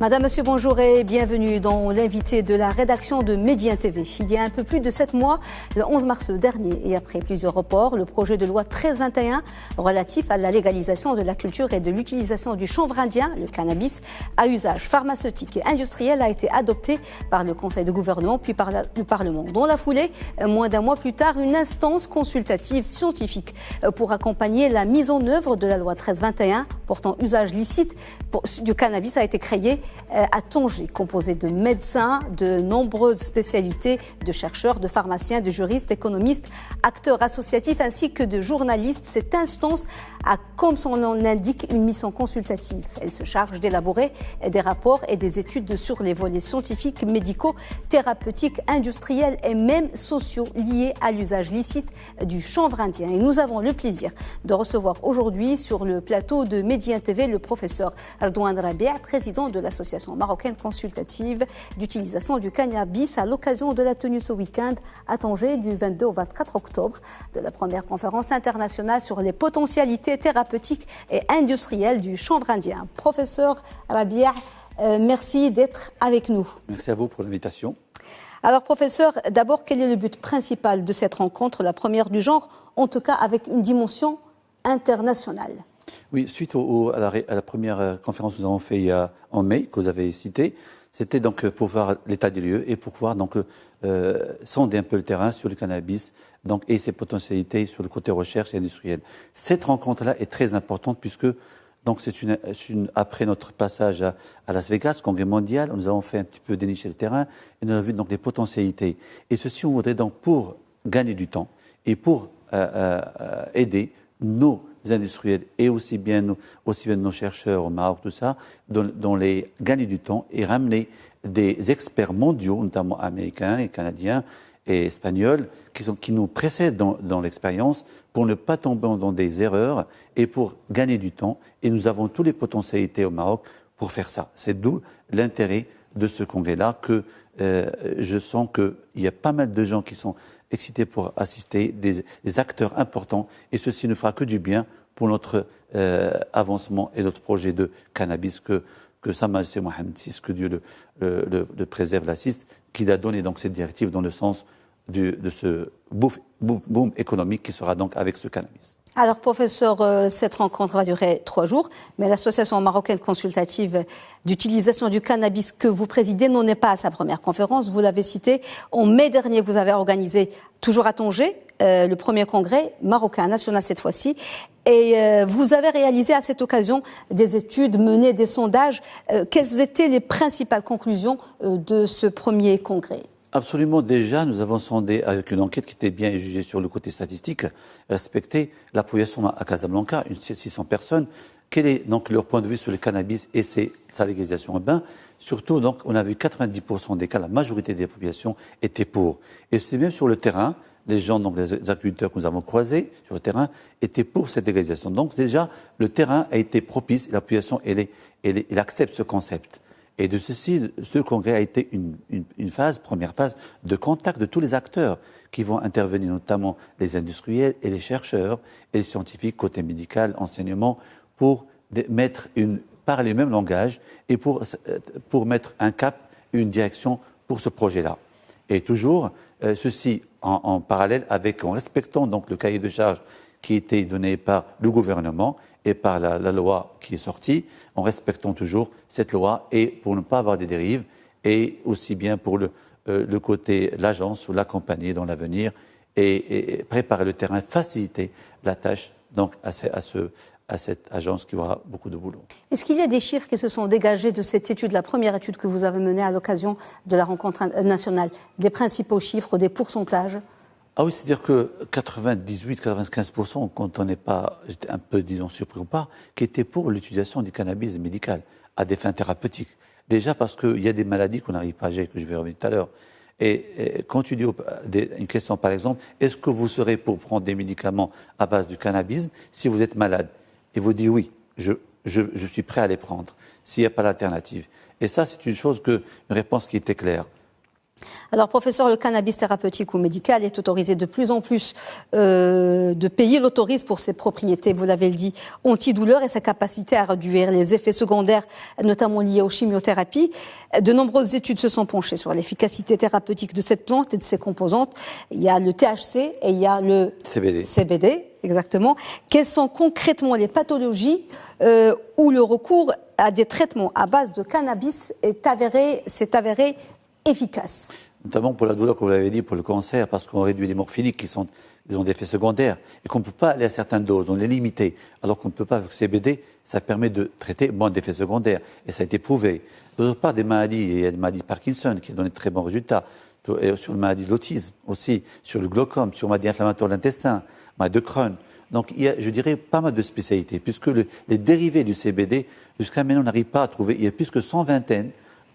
Madame, Monsieur, bonjour et bienvenue dans l'invité de la rédaction de Médien TV. Il y a un peu plus de 7 mois, le 11 mars dernier, et après plusieurs reports, le projet de loi 1321 relatif à la légalisation de la culture et de l'utilisation du chanvre indien, le cannabis, à usage pharmaceutique et industriel a été adopté par le Conseil de gouvernement puis par le Parlement. Dans la foulée, moins d'un mois plus tard, une instance consultative scientifique pour accompagner la mise en œuvre de la loi 1321 portant usage licite du cannabis a été créée à Tanger, composé de médecins, de nombreuses spécialités, de chercheurs, de pharmaciens, de juristes, d'économistes, acteurs associatifs ainsi que de journalistes. Cette instance a, comme son nom l'indique, une mission consultative. Elle se charge d'élaborer des rapports et des études sur les volets scientifiques, médicaux, thérapeutiques, industriels et même sociaux liés à l'usage licite du chanvre indien. Et nous avons le plaisir de recevoir aujourd'hui sur le plateau de Médien TV le professeur Redouane Rabia, président de l'Association marocaine consultative d'utilisation du cannabis, à l'occasion de la tenue ce week-end à Tanger du 22 au 24 octobre de la première conférence internationale sur les potentialités thérapeutiques et industrielles du chanvre indien. Professeur Rabia, merci d'être avec nous. Merci à vous pour l'invitation. Alors professeur, d'abord, quel est le but principal de cette rencontre, la première du genre, en tout cas avec une dimension internationale? Oui, suite à la première conférence que nous avons faite en mai, que vous avez citée, c'était donc pour voir l'état des lieux et pour pouvoir donc sonder un peu le terrain sur le cannabis donc, et ses potentialités sur le côté recherche et industriel. Cette rencontre-là est très importante puisque donc c'est après notre passage à Las Vegas, congrès mondial, nous avons fait un petit peu dénicher le terrain et nous avons vu donc les potentialités. Et ceci, on voudrait donc pour gagner du temps et pour aider nos industriels et aussi bien nos chercheurs au Maroc, tout ça, dans les gagner du temps et ramener des experts mondiaux, notamment américains et canadiens et espagnols, qui nous précèdent dans l'expérience pour ne pas tomber dans des erreurs et pour gagner du temps. Et nous avons toutes les potentialités au Maroc pour faire ça. C'est d'où l'intérêt de ce congrès-là, que je sens qu'il y a pas mal de gens qui sont excités pour assister, des acteurs importants, et ceci ne fera que du bien pour notre avancement et notre projet de cannabis que Sa Majesté Mohammed VI, que Dieu le préserve, l'assiste, qu'il a donné donc cette directive dans le sens de ce boom économique qui sera donc avec ce cannabis. Alors, professeur, cette rencontre va durer 3 jours, mais l'Association marocaine consultative d'utilisation du cannabis que vous présidez n'en est pas à sa première conférence. Vous l'avez cité, en mai dernier, vous avez organisé, toujours à Tanger, le premier congrès marocain national cette fois-ci. Et vous avez réalisé à cette occasion des études, mené des sondages. Quelles étaient les principales conclusions de ce premier congrès ? Absolument. Déjà, nous avons sondé avec une enquête qui était bien jugée sur le côté statistique, respecté la population à Casablanca, 600 personnes. Quel est donc leur point de vue sur le cannabis et sa légalisation? Surtout, donc, on a vu 90% des cas, la majorité des populations étaient pour. Et c'est même sur le terrain, les gens, donc les agriculteurs que nous avons croisés sur le terrain, étaient pour cette légalisation. Donc déjà, le terrain a été propice et la population, elle accepte ce concept. Et de ceci, ce congrès a été une première phase de contact de tous les acteurs qui vont intervenir, notamment les industriels et les chercheurs et les scientifiques, côté médical, enseignement, pour parler le même langage et pour mettre un cap, une direction pour ce projet-là. Et toujours, ceci en parallèle en respectant donc le cahier de charges qui a été donné par le gouvernement et par la loi qui est sortie, en respectant toujours cette loi et pour ne pas avoir des dérives et aussi bien pour le côté l'agence ou l'accompagner dans l'avenir et préparer le terrain, faciliter la tâche donc à cette agence qui aura beaucoup de boulot. Est-ce qu'il y a des chiffres qui se sont dégagés de cette étude, la première étude que vous avez menée à l'occasion de la rencontre nationale, des principaux chiffres, des pourcentages? Ah oui, c'est-à-dire que 98-95%, quand on n'est pas, j'étais un peu, disons, surpris ou pas, qui étaient pour l'utilisation du cannabis médical à des fins thérapeutiques. Déjà parce qu'il y a des maladies qu'on n'arrive pas à gérer, que je vais revenir tout à l'heure. Et quand tu dis une question, par exemple, est-ce que vous serez pour prendre des médicaments à base du cannabis si vous êtes malade? Et vous dites oui, je suis prêt à les prendre, s'il n'y a pas d'alternative. Et ça, c'est une réponse qui était claire. Alors, professeur, le cannabis thérapeutique ou médical est autorisé de plus en plus. De pays l'autorisent pour ses propriétés, vous l'avez dit, antidouleur et sa capacité à réduire les effets secondaires, notamment liés aux chimiothérapies. De nombreuses études se sont penchées sur l'efficacité thérapeutique de cette plante et de ses composantes. Il y a le THC et il y a le CBD, exactement. Quelles sont concrètement les pathologies où le recours à des traitements à base de cannabis s'est avéré efficace? Notamment pour la douleur, comme vous l'avez dit, pour le cancer, parce qu'on réduit les morphiniques ils ont des effets secondaires et qu'on ne peut pas aller à certaines doses, on les limite. Alors qu'on ne peut pas avec le CBD, ça permet de traiter moins d'effets secondaires et ça a été prouvé. D'autre part, des maladies, il y a des maladies de Parkinson qui ont donné de très bons résultats, et sur la maladie de l'autisme aussi, sur le glaucome, sur la maladie inflammatoire de l'intestin, maladie de Crohn. Donc il y a, je dirais, pas mal de spécialités, puisque les dérivés du CBD, jusqu'à maintenant, on n'arrive pas à trouver, il y a plus que 120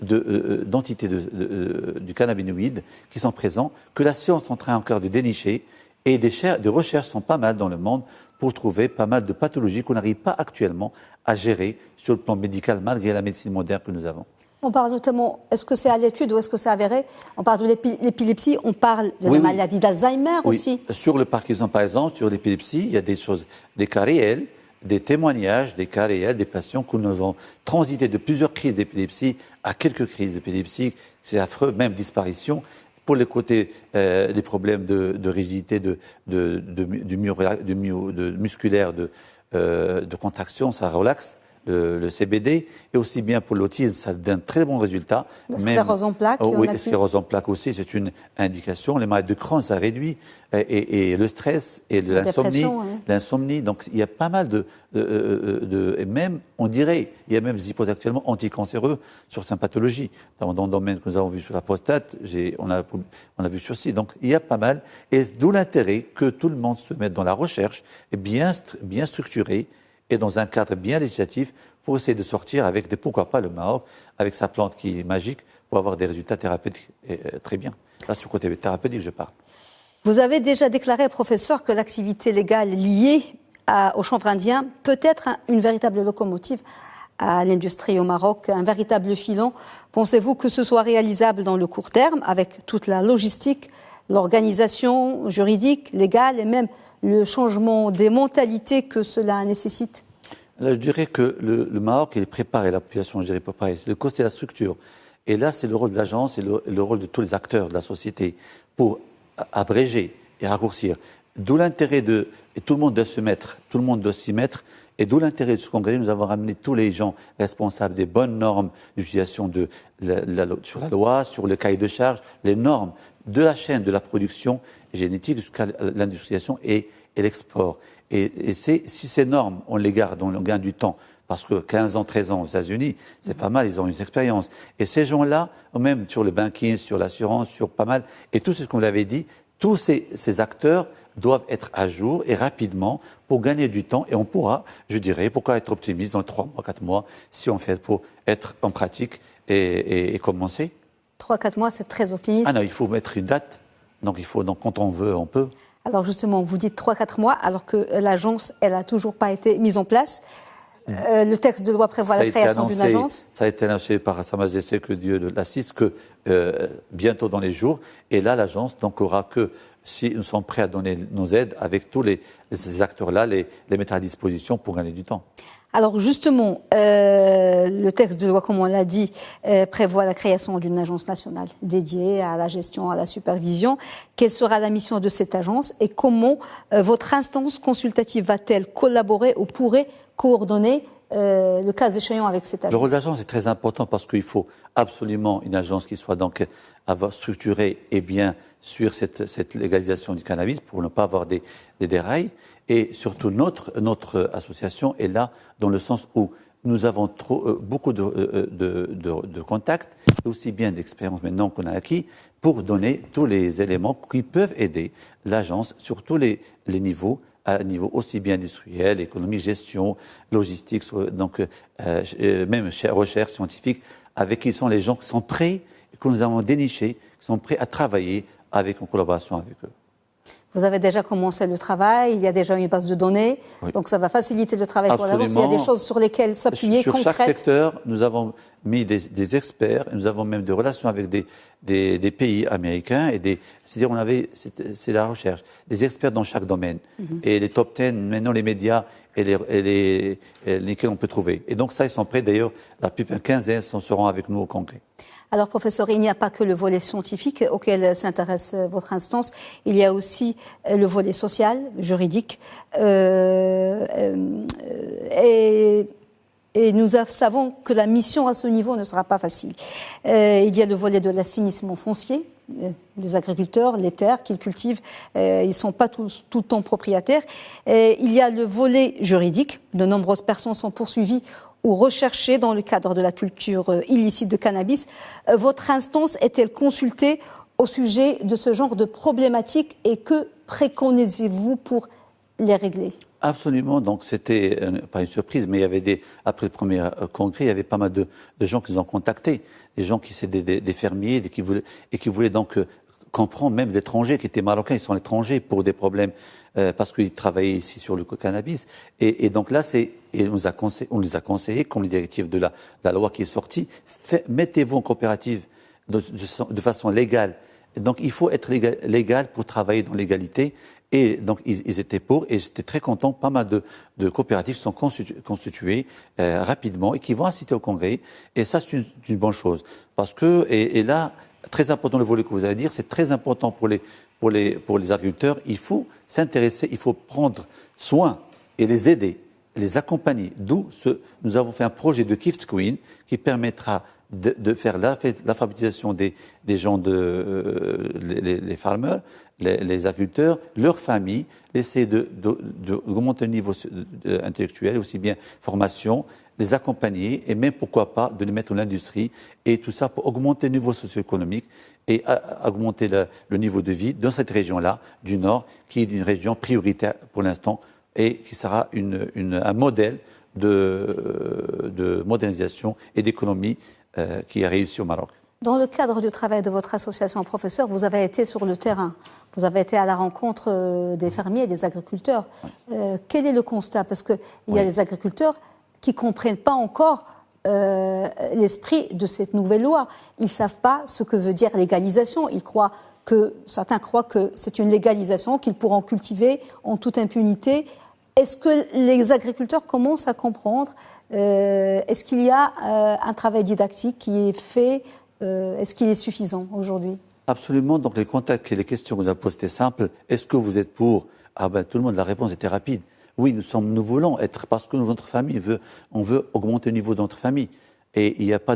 d'entités du cannabinoïde qui sont présents, que la science est en train encore de dénicher, et des recherches sont pas mal dans le monde pour trouver pas mal de pathologies qu'on n'arrive pas actuellement à gérer sur le plan médical, malgré la médecine moderne que nous avons. On parle notamment, est-ce que c'est à l'étude ou est-ce que c'est avéré? On parle de l'épilepsie, on parle de la maladie d'Alzheimer aussi. Sur le Parkinson, par exemple, sur l'épilepsie, il y a des cas réels, des témoignages, des cas réels, des patients que nous avons transité de plusieurs crises d'épilepsie à quelques crises d'épilepsie. C'est affreux, même disparition. Pour les côtés, des problèmes de rigidité, musculaire, de contraction, ça relaxe. Le CBD, et aussi bien pour l'autisme, ça donne très bons résultats. La sclérose en plaques. Oui, la sclérose en plaques aussi, c'est une indication. Les maladies de Crohn, ça réduit. Et le stress et l'insomnie. Donc, il y a pas mal et même, on dirait, il y a même des hypothèses actuellement anticancéreux sur certaines pathologies. Dans le domaine que nous avons vu sur la prostate, on a vu sur ci. Donc, il y a pas mal. Et d'où l'intérêt que tout le monde se mette dans la recherche, et bien structurée, et dans un cadre bien législatif pour essayer de sortir avec pourquoi pas le Maroc, avec sa plante qui est magique, pour avoir des résultats thérapeutiques très bien. Là, sur le côté thérapeutique, je parle. Vous avez déjà déclaré, professeur, que l'activité légale liée au chanvre indien peut être une véritable locomotive à l'industrie au Maroc, un véritable filon. Pensez-vous que ce soit réalisable dans le court terme, avec toute la logistique, l'organisation juridique, légale et même le changement des mentalités que cela nécessite? Là, je dirais que le Maroc, il est préparé, la population, je dirais préparée. C'est le cost et la structure. Et là, c'est le rôle de l'agence et le rôle de tous les acteurs de la société pour abréger et raccourcir. D'où l'intérêt et tout le monde doit s'y mettre. Et d'où l'intérêt de ce congrès, nous avons ramené tous les gens responsables des bonnes normes d'utilisation sur la loi, sur le cahier de charge, les normes de la chaîne de la production génétique jusqu'à l'industrialisation et l'export. Et si ces normes, on les garde, on gagne du temps, parce que 15 ans, 13 ans aux États-Unis, c'est pas mal, ils ont une expérience. Et ces gens-là, même sur le banking, sur l'assurance, sur pas mal, et tout ce qu'on vous l'avait dit, tous ces acteurs doivent être à jour et rapidement pour gagner du temps. Et on pourra, je dirais, pourquoi être optimiste dans 3 mois, 4 mois, si on fait pour être en pratique et commencer. 3-4 mois, c'est très optimiste. Ah non, il faut mettre une date. Donc quand on veut, on peut. Alors justement, vous dites 3-4 mois, alors que l'agence, elle n'a toujours pas été mise en place. Le texte de loi prévoit la création d'une agence. Ça a été annoncé par Sa Majesté, que Dieu l'assiste, que bientôt dans les jours. Et là, l'agence aura que, si nous sommes prêts à donner nos aides, avec tous ces acteurs-là, les mettre à disposition pour gagner du temps. Alors justement, le texte de loi, comme on l'a dit, prévoit la création d'une agence nationale dédiée à la gestion, à la supervision. Quelle sera la mission de cette agence et comment votre instance consultative va-t-elle collaborer ou pourrait coordonner le cas échéant avec cette agence? Le rôle de l'agence est très important parce qu'il faut absolument une agence qui soit donc structurée et bien sur cette légalisation du cannabis pour ne pas avoir des dérailles. Et surtout, notre association est là dans le sens où nous avons beaucoup de contacts, et aussi bien d'expérience maintenant qu'on a acquis, pour donner tous les éléments qui peuvent aider l'agence sur tous les niveaux, à un niveau aussi bien industriel, économique, gestion, logistique, donc même recherche scientifique, avec qui sont les gens qui sont prêts, que nous avons dénichés, qui sont prêts à travailler en collaboration avec eux. Vous avez déjà commencé le travail, il y a déjà une base de données, donc ça va faciliter le travail pour l'avance. Il y a des choses sur lesquelles s'appuyer, sur concrètes. Chaque secteur, nous avons mis des experts, nous avons même des relations avec des pays américains, c'est-à-dire c'est la recherche, des experts dans chaque domaine. Et les top 10, maintenant les médias et lesquels on peut trouver. Et donc ça, ils sont prêts d'ailleurs, la plupart, une quinzaine seront avec nous au Congrès. Alors, professeur, il n'y a pas que le volet scientifique auquel s'intéresse votre instance, il y a aussi le volet social, juridique, et nous savons que la mission à ce niveau ne sera pas facile. Il y a le volet de l'assainissement foncier, les agriculteurs, les terres qu'ils cultivent, ils ne sont pas tout le temps propriétaires. Il y a le volet juridique, de nombreuses personnes sont poursuivies ou recherchées dans le cadre de la culture illicite de cannabis. Votre instance est-elle consultée au sujet de ce genre de problématiques et que préconisez-vous pour les régler ? Absolument, donc c'était pas une surprise, mais il y avait après le premier congrès, il y avait pas mal de gens qui nous ont contactés, des gens qui étaient des fermiers et qui voulaient donc comprendre, même des étrangers qui étaient marocains, ils sont étrangers pour des problèmes parce qu'ils travaillaient ici sur le cannabis. Et donc là, on les a conseillés, comme les directives de la loi qui est sortie, mettez-vous en coopérative de façon légale. Donc il faut être légal pour travailler dans l'égalité. Et donc ils étaient pour, et j'étais très content. Pas mal de coopératives sont constituées rapidement et qui vont assister au congrès. Et ça, c'est une bonne chose, parce que et là, très important le volet que vous allez dire, c'est très important pour les agriculteurs. Il faut s'intéresser, il faut prendre soin et les aider, les accompagner. Nous avons fait un projet de Gift Queen qui permettra de faire l'alphabétisation des gens, les farmers, les agriculteurs, leurs familles, essayer d'augmenter le niveau intellectuel, aussi bien formation, les accompagner et même, pourquoi pas, de les mettre dans l'industrie et tout ça pour augmenter le niveau socio-économique et augmenter le niveau de vie dans cette région-là, du Nord, qui est une région prioritaire pour l'instant et qui sera un modèle de modernisation et d'économie qui a réussi au Maroc. Dans le cadre du travail de votre association, professeur, vous avez été sur le terrain, vous avez été à la rencontre des fermiers et des agriculteurs. Quel est le constat ? Parce qu'il y a des agriculteurs qui ne comprennent pas encore l'esprit de cette nouvelle loi. Ils ne savent pas ce que veut dire légalisation. Certains croient que c'est une légalisation, qu'ils pourront cultiver en toute impunité. Est-ce que les agriculteurs commencent à comprendre ? Est-ce qu'il y a un travail didactique qui est fait ? Est-ce qu'il est suffisant aujourd'hui ? Absolument. Donc les contacts et les questions que vous avez posées étaient simples. Est-ce que vous êtes pour ? Tout le monde, la réponse était rapide. Oui, nous voulons être, parce que notre famille on veut augmenter le niveau de notre famille. Et il n'y a pas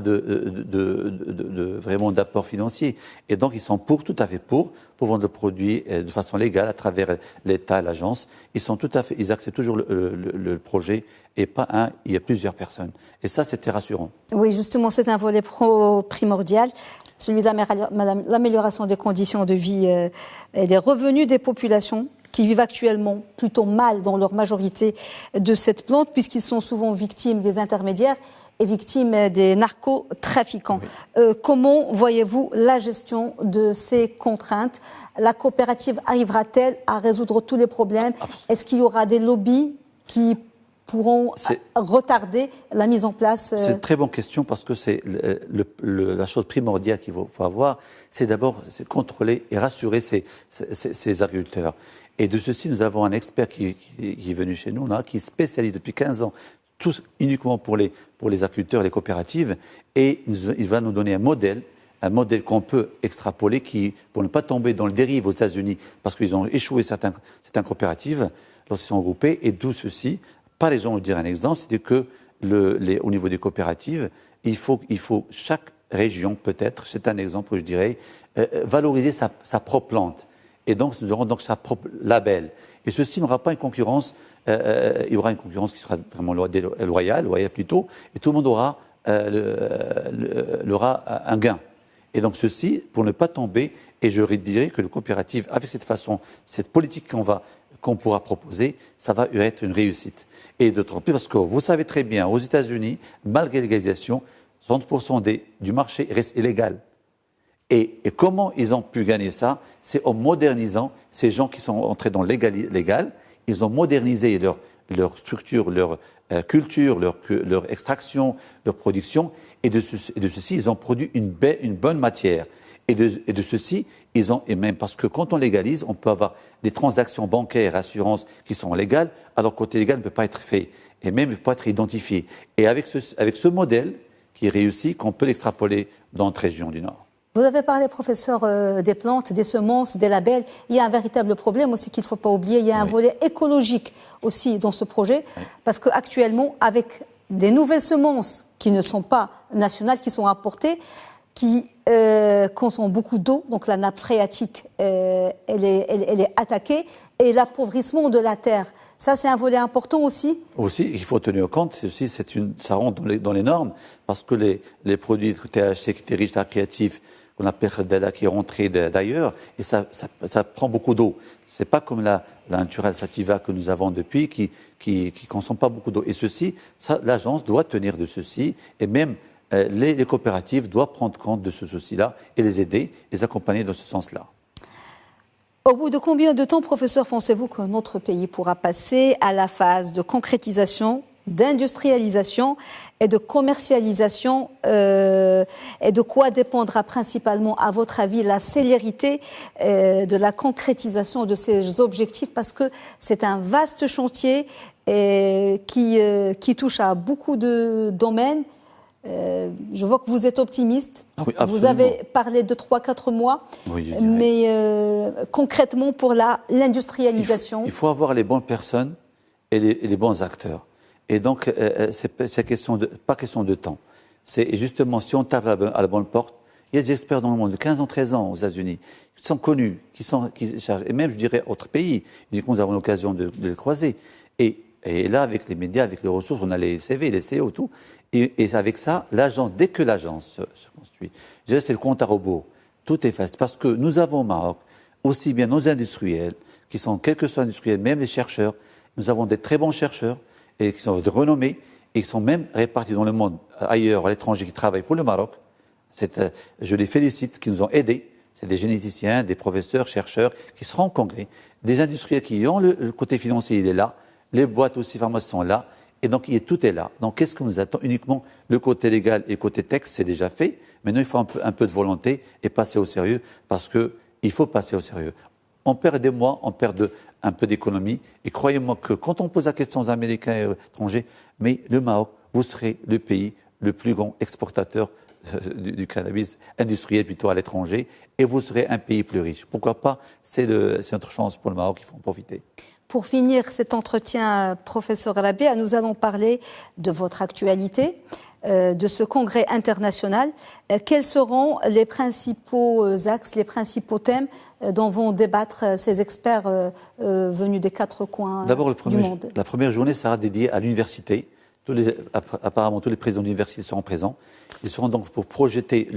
vraiment d'apport financier. Et donc ils sont tout à fait pour vendre le produit de façon légale à travers l'État, l'agence. Ils acceptent toujours le projet et pas il y a plusieurs personnes. Et ça, c'était rassurant. Oui, justement, c'est un volet primordial, celui de l'amélioration des conditions de vie et des revenus des populations qui vivent actuellement plutôt mal dans leur majorité de cette plante, puisqu'ils sont souvent victimes des intermédiaires et victimes des narcotrafiquants. Oui. Comment voyez-vous la gestion de ces contraintes ? La coopérative arrivera-t-elle à résoudre tous les problèmes ? Est-ce qu'il y aura des lobbies qui pourront retarder la mise en place C'est une très bonne question, parce que c'est la chose primordiale qu'il faut avoir, c'est d'abord contrôler et rassurer ces agriculteurs. Et de ceci, nous avons un expert qui est venu chez nous, qui est spécialiste depuis 15 ans, tous uniquement pour les agriculteurs et les coopératives, et il va nous donner un modèle qu'on peut extrapoler, pour ne pas tomber dans le dérive aux États-Unis, parce qu'ils ont échoué certaines coopératives lorsqu'ils sont regroupés, et d'où ceci. Par exemple, je vous dire un exemple, c'est que au niveau des coopératives, il faut chaque région, peut-être, c'est un exemple que je dirais, valoriser sa propre plante. Et donc, nous aurons donc sa propre label. Et ceci n'aura pas une concurrence, il y aura une concurrence qui sera vraiment loyale plutôt, et tout le monde aura un gain. Et donc ceci, pour ne pas tomber, et je dirais que le coopérative, avec cette politique qu'on pourra proposer, ça va être une réussite. Et d'autant plus parce que vous savez très bien, aux États-Unis, malgré l'égalisation, 60% du marché reste illégal. Et comment ils ont pu gagner ça? C'est en modernisant ces gens qui sont entrés dans le légal. Ils ont modernisé leur structure, leur culture, leur extraction, leur production. Et de ceci, ils ont produit une bonne matière. Et de ceci, et même parce que quand on légalise, on peut avoir des transactions bancaires, assurances qui sont légales, alors que côté légal ne peut pas être fait. Et même ne peut pas être identifié. Et avec ce modèle qui est réussi, qu'on peut l'extrapoler dans notre région du Nord. Vous avez parlé, professeur, des plantes, des semences, des labels. Il y a un véritable problème aussi qu'il ne faut pas oublier. Il y a un volet écologique aussi dans ce projet. Parce qu'actuellement, avec des nouvelles semences qui ne sont pas nationales, qui sont importées, qui consomment beaucoup d'eau, donc la nappe phréatique, elle est attaquée, et l'appauvrissement de la terre. Ça, c'est un volet important aussi. Aussi, il faut tenir compte, ça rentre dans les normes, parce que les produits THC qui étaient riches en créatifs, qu'on appelle Khardala, qui est rentré d'ailleurs, et ça prend beaucoup d'eau. C'est pas comme la Natural Sativa que nous avons depuis, qui consomme pas beaucoup d'eau. Et l'agence doit tenir de ceci, et même les coopératives doivent prendre compte de ce souci-là et les aider, les accompagner dans ce sens-là. Au bout de combien de temps, professeur, pensez-vous que notre pays pourra passer à la phase de concrétisation, d'industrialisation et de commercialisation et de quoi dépendra principalement, à votre avis, la célérité de la concrétisation de ces objectifs? Parce que c'est un vaste chantier qui touche à beaucoup de domaines. Je vois que vous êtes optimiste. Oui, vous avez parlé de 3-4 mois, oui, mais concrètement pour l'industrialisation. Il faut avoir les bonnes personnes et les bons acteurs. Et donc, c'est pas question de temps. C'est justement, si on tape à la bonne porte, il y a des experts dans le monde de 15 ans, 13 ans aux États-Unis, qui sont connus, qui chargent, et même, je dirais, autres pays. Nous avons l'occasion de les croiser. Et là, avec les médias, avec les ressources, on a les CV, les CEO, tout. Et avec ça, dès que l'agence se construit, je dirais, c'est le compte à rebours. Tout est facile. Parce que nous avons au Maroc aussi bien nos industriels, qui sont, quels que soient industriels, même les chercheurs, nous avons des très bons chercheurs, et qui sont de renommée, et qui sont même répartis dans le monde, ailleurs, à l'étranger, qui travaillent pour le Maroc. Je les félicite, qui nous ont aidés. C'est des généticiens, des professeurs, chercheurs, qui seront au congrès. Des industriels qui ont le côté financier, il est là. Les boîtes aussi pharmaceutiques sont là. Et donc, tout est là. Donc, qu'est-ce que nous attend? Uniquement le côté légal et le côté texte, c'est déjà fait. Maintenant, il faut un peu de volonté et passer au sérieux, parce qu'il faut passer au sérieux. On perd des mois, on perd un peu d'économie. Et croyez-moi que quand on pose la question aux Américains et aux étrangers, mais le Maroc, vous serez le pays le plus grand exportateur du cannabis industriel plutôt à l'étranger, et vous serez un pays plus riche. Pourquoi pas? C'est notre chance pour le Maroc, il faut en profiter. Pour finir cet entretien, professeur Rabia, nous allons parler de votre actualité, de ce congrès international. Quels seront les principaux axes, les principaux thèmes dont vont débattre ces experts venus des 4 coins du monde? La première journée sera dédiée à l'université. Apparemment, tous les présidents d'université seront présents. Ils seront donc pour projeter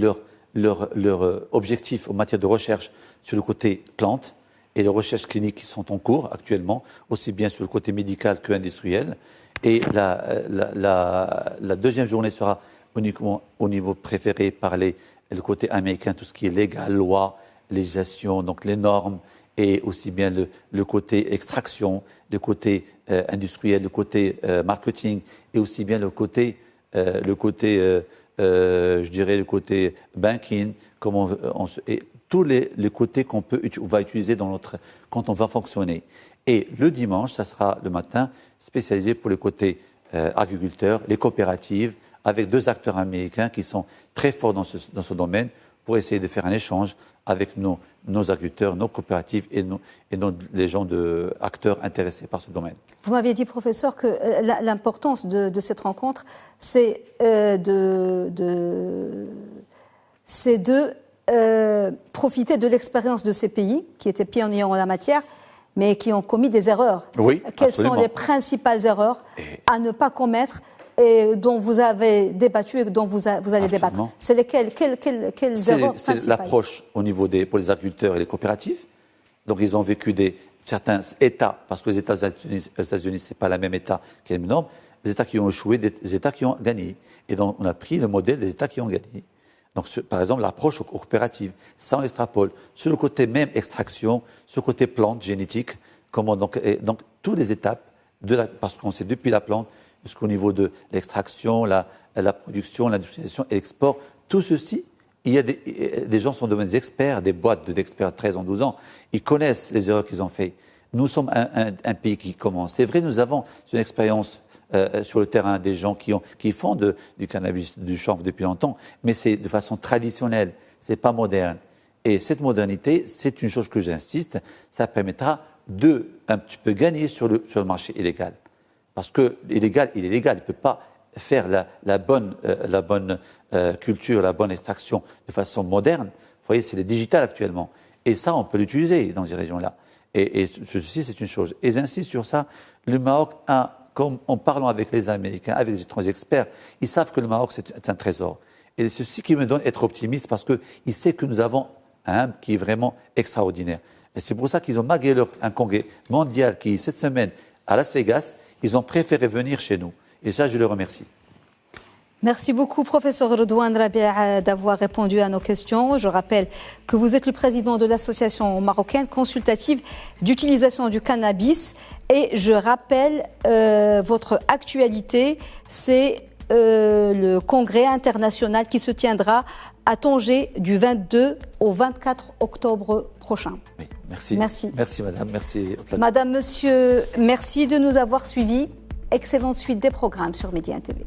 leurs objectifs en matière de recherche sur le côté plantes et de recherches cliniques qui sont en cours actuellement, aussi bien sur le côté médical qu'industriel. Et la deuxième journée sera uniquement au niveau préféré par le côté américain, tout ce qui est légal, loi, législation, donc les normes, et aussi bien le côté extraction, le côté industriel, le côté marketing, et aussi bien le côté je dirais le côté banking, et tous les côtés qu'on va utiliser quand on va fonctionner. Et le dimanche, ça sera le matin spécialisé pour le côté agriculteurs, les coopératives, avec 2 acteurs américains qui sont très forts dans ce domaine, pour essayer de faire un échange avec nos agriculteurs, nos coopératives et les gens acteurs intéressés par ce domaine. Vous m'aviez dit, professeur, que l'importance de cette rencontre, c'est de profiter de l'expérience de ces pays qui étaient pionniers en la matière, mais qui ont commis des erreurs. Oui, Quelles absolument. sont les principales erreurs à ne pas commettre et dont vous avez débattu et dont vous allez débattre? C'est lesquelles? Quelles erreurs principales? C'est l'approche au niveau pour les agriculteurs et les coopératives. Donc, ils ont vécu certains États, parce que les États-Unis, c'est pas la même État qui a les mêmes normes, des États qui ont échoué, des États qui ont gagné. Et donc, on a pris le modèle des États qui ont gagné. Donc, par exemple, l'approche coopérative, ça on l'extrapole. Sur le côté même extraction, sur le côté plante génétique, donc toutes les étapes, parce qu'on sait depuis la plante jusqu'au niveau de l'extraction, la production, l'industrialisation et l'export, tout ceci, il y a des gens sont devenus des experts, des boîtes d'experts de 13 ans, 12 ans, ils connaissent les erreurs qu'ils ont faites. Nous sommes un pays qui commence. C'est vrai, nous avons une expérience sur le terrain des gens qui font du cannabis, du chanvre depuis longtemps, mais c'est de façon traditionnelle, c'est pas moderne. Et cette modernité, c'est une chose que j'insiste, ça permettra de un petit peu gagner sur le marché illégal. Parce que l'illégal, il est légal, il ne peut pas faire la bonne culture, la bonne extraction de façon moderne. Vous voyez, c'est le digital actuellement. Et ça, on peut l'utiliser dans ces régions-là. Et ceci, c'est une chose. Et j'insiste sur ça, le Maroc comme en parlant avec les Américains, avec les étrangers experts, ils savent que le Maroc, c'est un trésor. Et c'est ceci qui me donne être optimiste, parce qu'ils savent que nous avons un qui est vraiment extraordinaire. Et c'est pour ça qu'ils ont, malgré un congrès mondial qui, cette semaine, à Las Vegas, ils ont préféré venir chez nous. Et ça, je les remercie. Merci beaucoup, professeur Redouane Rabia, d'avoir répondu à nos questions. Je rappelle que vous êtes le président de l'association marocaine consultative d'utilisation du cannabis. Et je rappelle votre actualité, c'est le congrès international qui se tiendra à Tanger du 22 au 24 octobre prochain. Oui, merci. Merci. Merci, madame. Merci. Madame, monsieur, merci de nous avoir suivis. Excellente suite des programmes sur Média TV.